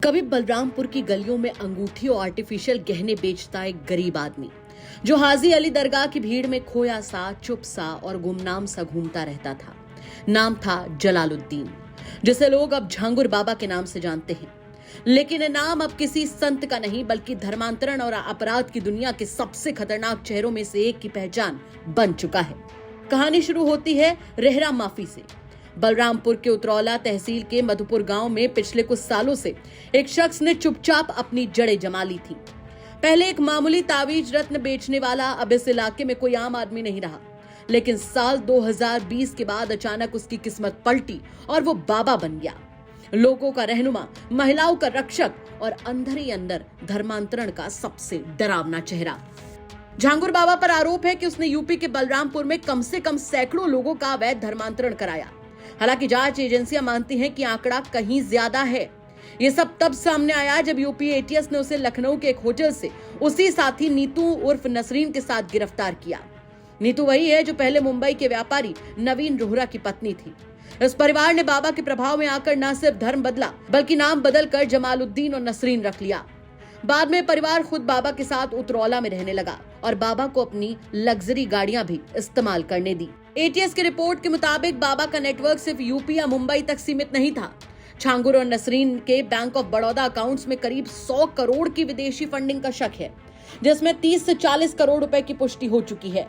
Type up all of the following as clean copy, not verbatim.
कभी बलरामपुर की गलियों में अंगूठी और आर्टिफिशियल गहने बेचता एक गरीब आदमी जो हाजी अली दरगाह की भीड़ में खोया सा, चुप सा और गुमनाम सा घूमता रहता था। नाम था जलालुद्दीन, जिसे लोग अब झांगुर बाबा के नाम से जानते हैं। लेकिन ये नाम अब किसी संत का नहीं बल्कि धर्मांतरण और अपराध की दुनिया के सबसे खतरनाक चेहरों में से एक की पहचान बन चुका है। कहानी शुरू होती है रेहरा माफी से। बलरामपुर के उतरौला तहसील के मधुपुर गांव में पिछले कुछ सालों से एक शख्स ने चुपचाप अपनी जड़ें जमा ली थी। पहले एक मामूली तावीज रत्न बेचने वाला अब इस इलाके में कोई आम आदमी नहीं रहा, लेकिन साल 2020 के बाद अचानक उसकी किस्मत पलटी और वो बाबा बन गया। लोगों का रहनुमा, महिलाओं का रक्षक और अंदर ही अंदर धर्मांतरण का सबसे डरावना चेहरा। झांगुर बाबा पर आरोप है कि उसने यूपी के बलरामपुर में कम से कम सैकड़ों लोगों का अवैध धर्मांतरण कराया। हालांकि जांच एजेंसियां मानती हैं कि आंकड़ा कहीं ज्यादा है। ये सब तब सामने आया जब यूपी एटीएस ने उसे लखनऊ के एक होटल से उसी साथी नीतू उर्फ नसरीन के साथ गिरफ्तार किया। नीतू वही है जो पहले मुंबई के व्यापारी नवीन रोहरा की पत्नी थी। इस परिवार ने बाबा के प्रभाव में आकर न सिर्फ धर्म बदला बल्कि नाम बदलकर जमालुद्दीन और नसरीन रख लिया। बाद में परिवार खुद बाबा के साथ उतरौला में रहने लगा और बाबा को अपनी लग्जरी गाड़ियां भी इस्तेमाल करने दी। एटीएस की रिपोर्ट के मुताबिक बाबा का नेटवर्क सिर्फ यूपी या मुंबई तक सीमित नहीं था। झांगुर और नसरीन के बैंक ऑफ बड़ौदा अकाउंट्स में करीब 100 करोड़ की विदेशी फंडिंग का शक है, जिसमें 30 से 40 करोड़ रुपए की पुष्टि हो चुकी है।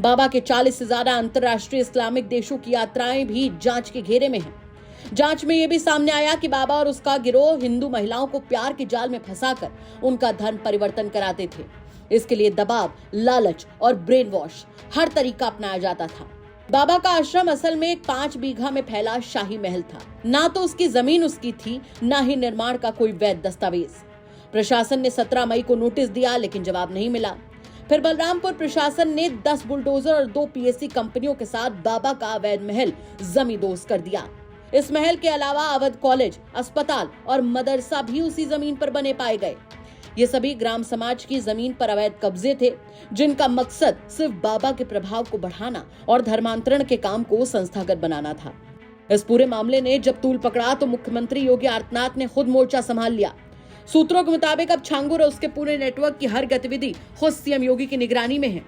बाबा के 40 से ज्यादा अंतर्राष्ट्रीय इस्लामिक देशों की यात्राएं भी जांच के घेरे में हैं। जांच में यह भी सामने आया कि बाबा और उसका गिरोह हिंदू महिलाओं को प्यार के जाल में फंसाकर उनका धर्म परिवर्तन कराते थे। इसके लिए दबाव, लालच और ब्रेन वॉश हर तरीका अपनाया जाता था। बाबा का आश्रम असल में एक 5 बीघा में फैला शाही महल था। ना तो उसकी जमीन उसकी थी, ना ही निर्माण का कोई वैध दस्तावेज। प्रशासन ने 17 मई को नोटिस दिया, लेकिन जवाब नहीं मिला। फिर बलरामपुर प्रशासन ने 10 बुलडोजर और 2 पीएससी कंपनियों के साथ बाबा का अवैध महल जमींदोज कर दिया। इस महल के अलावा अवध कॉलेज, अस्पताल और मदरसा भी उसी जमीन पर बने पाए गए। ये सभी ग्राम समाज की जमीन पर अवैध कब्जे थे, जिनका मकसद सिर्फ बाबा के प्रभाव को बढ़ाना और धर्मांतरण के काम को संस्थागत बनाना था। इस पूरे मामले ने जब तूल पकड़ा तो मुख्यमंत्री योगी आदित्यनाथ ने खुद मोर्चा संभाल लिया। सूत्रों के मुताबिक अब झांगुर और उसके पूरे नेटवर्क की हर गतिविधि खुद सीएम योगी की निगरानी में है।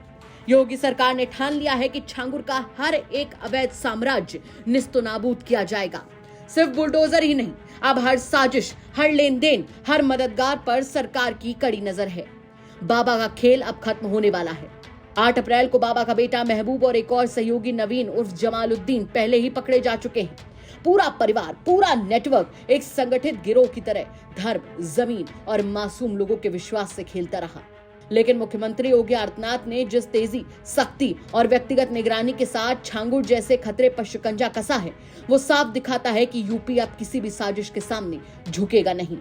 योगी सरकार ने ठान लिया है कि झांगुर का हर एक अवैध साम्राज्य निस्तनाबूद किया जाएगा। सिर्फ बुलडोजर ही नहीं, अब हर साजिश, हर लेन देन, हर मददगार पर सरकार की कड़ी नजर है। बाबा का खेल अब खत्म होने वाला है। 8 अप्रैल को बाबा का बेटा महबूब और एक और सहयोगी नवीन उर्फ जमालुद्दीन पहले ही पकड़े जा चुके हैं। पूरा परिवार, पूरा नेटवर्क एक संगठित गिरोह की तरह धर्म, जमीन और मासूम लोगों के विश्वास से खेलता रहा। लेकिन मुख्यमंत्री योगी आदित्यनाथ ने जिस तेजी, सख्ती और व्यक्तिगत निगरानी के साथ झांगुर जैसे खतरे पर शिकंजा कसा है, वो साफ दिखाता है कि यूपी अब किसी भी साजिश के सामने झुकेगा नहीं।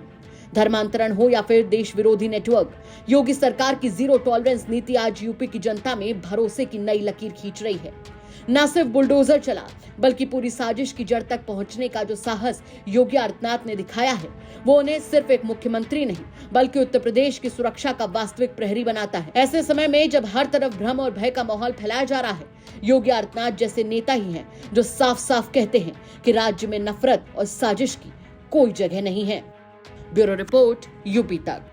धर्मांतरण हो या फिर देश विरोधी नेटवर्क, योगी सरकार की जीरो टॉलरेंस नीति आज यूपी की जनता में भरोसे की नई लकीर खींच रही है। न सिर्फ बुलडोजर चला बल्कि पूरी साजिश की जड़ तक पहुंचने का जो साहस योगी आदित्यनाथ ने दिखाया है, वो उन्हें सिर्फ एक मुख्यमंत्री नहीं बल्कि उत्तर प्रदेश की सुरक्षा का वास्तविक प्रहरी बनाता है। ऐसे समय में जब हर तरफ भ्रम और भय का माहौल फैलाया जा रहा है, योगी आदित्यनाथ जैसे नेता ही हैं जो साफ साफ कहते हैं कि राज्य में नफरत और साजिश की कोई जगह नहीं है। ब्यूरो रिपोर्ट, यूपी तक।